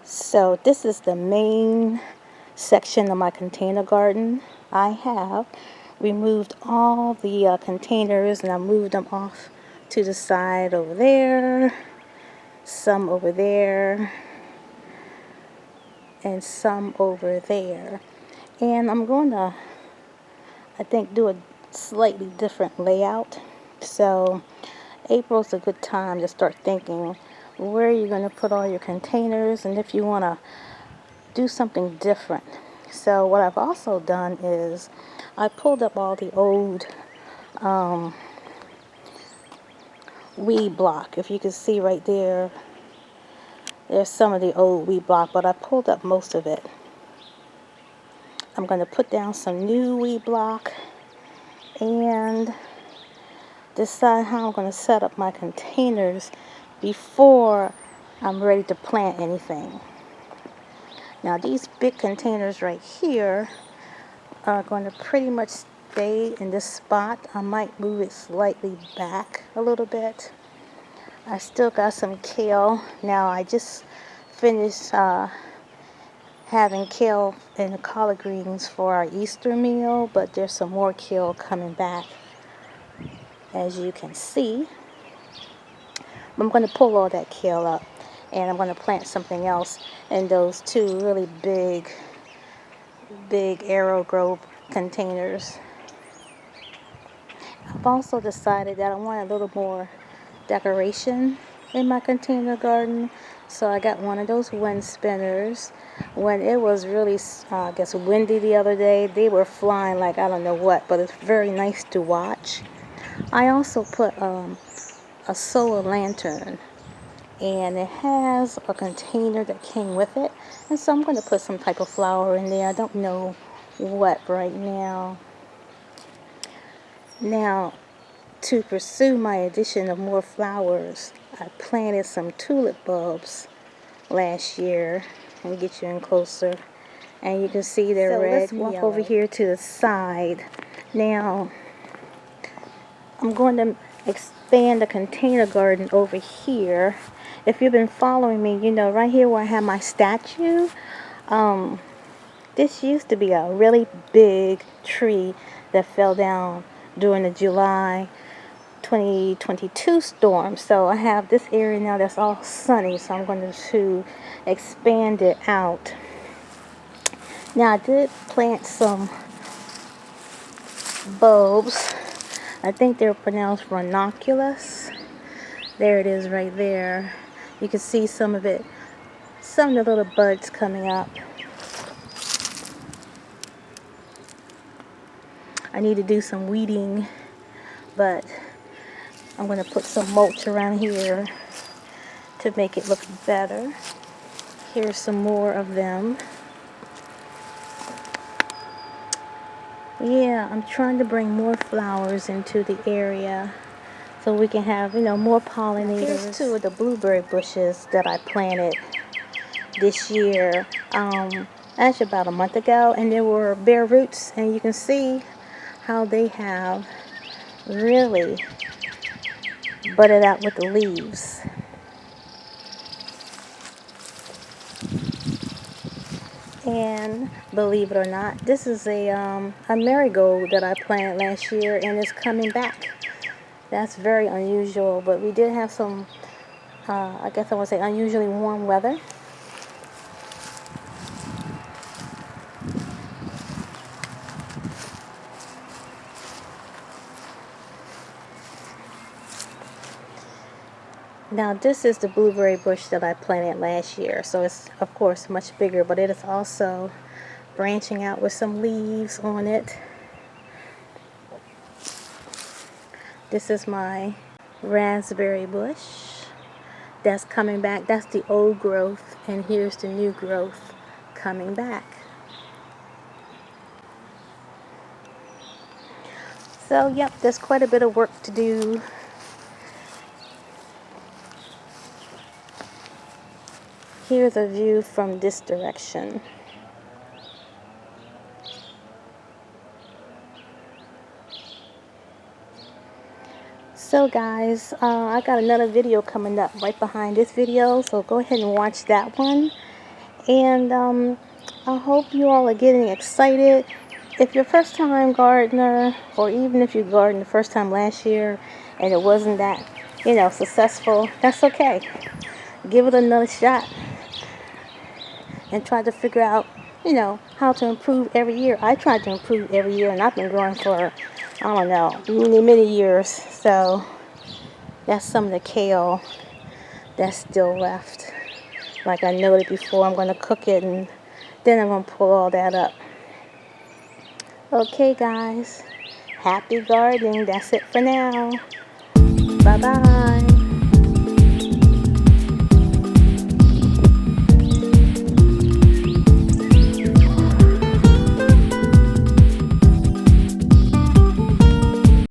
So this is the main section of my container garden. I have removed all the containers and I moved them off to the side over there, some over there, and some over there. And I'm going to, I think, do a slightly different layout. So April's a good time to start thinking where you're going to put all your containers and if you want to do something different. So what I've also done is I pulled up all the old weed block. If you can see right there, there's some of the old weed block, but I pulled up most of it. I'm going to put down some new weed block and decide how I'm going to set up my containers before I'm ready to plant anything. Now these big containers right here are going to pretty much stay in this spot. I might move it slightly back a little bit. I still got some kale. Now I just finished having kale and collard greens for our Easter meal, but there's some more kale coming back, as you can see. I'm going to pull all that kale up and I'm going to plant something else in those two really big arrow grow containers. I've also decided that I want a little more decoration in my container garden, so I got one of those wind spinners. When it was really I guess windy the other day, they were flying like I don't know what, but it's very nice to watch. I also put a solar lantern, and it has a container that came with it, and so I'm going to put some type of flower in there. I don't know what right now. Now, to pursue my addition of more flowers, I planted some tulip bulbs last year. And get you in closer, and you can see they're red. Let's walk over here to the side. Now, I'm going to expand the container garden over here. If you've been following me, you know right here where I have my statue, this used to be a really big tree that fell down during the July 2022 storm. So I have this area now that's all sunny, so I'm going to expand it out. Now I did plant some bulbs. I think they're pronounced ranunculus. There it is right there. You can see some of it, some of the little buds coming up. I need to do some weeding, but I'm going to put some mulch around here to make it look better. Here's some more of them. Yeah, I'm trying to bring more flowers into the area so we can have, more pollinators. Here's two of the blueberry bushes that I planted this year, actually about a month ago, and they were bare roots, and you can see how they have really budded out with the leaves. And believe it or not, this is a marigold that I planted last year, and it's coming back. That's very unusual, but we did have some, I guess I would say, unusually warm weather. Now this is the blueberry bush that I planted last year, so it's of course much bigger, but it is also branching out with some leaves on it. This is my raspberry bush that's coming back. That's the old growth, and here's the new growth coming back. So yep, there's quite a bit of work to do. Here's a view from this direction. So guys, I got another video coming up right behind this video, so go ahead and watch that one. And I hope you all are getting excited. If you're a first time gardener, or even if you gardened the first time last year and it wasn't that, successful, that's okay. Give it another shot and try to figure out, how to improve every year. I try to improve every year, and I've been growing for, I don't know, many years. So that's some of the kale that's still left. Like I noted before, I'm going to cook it and then I'm going to pull all that up. Okay, guys. Happy gardening. That's it for now. Bye-bye.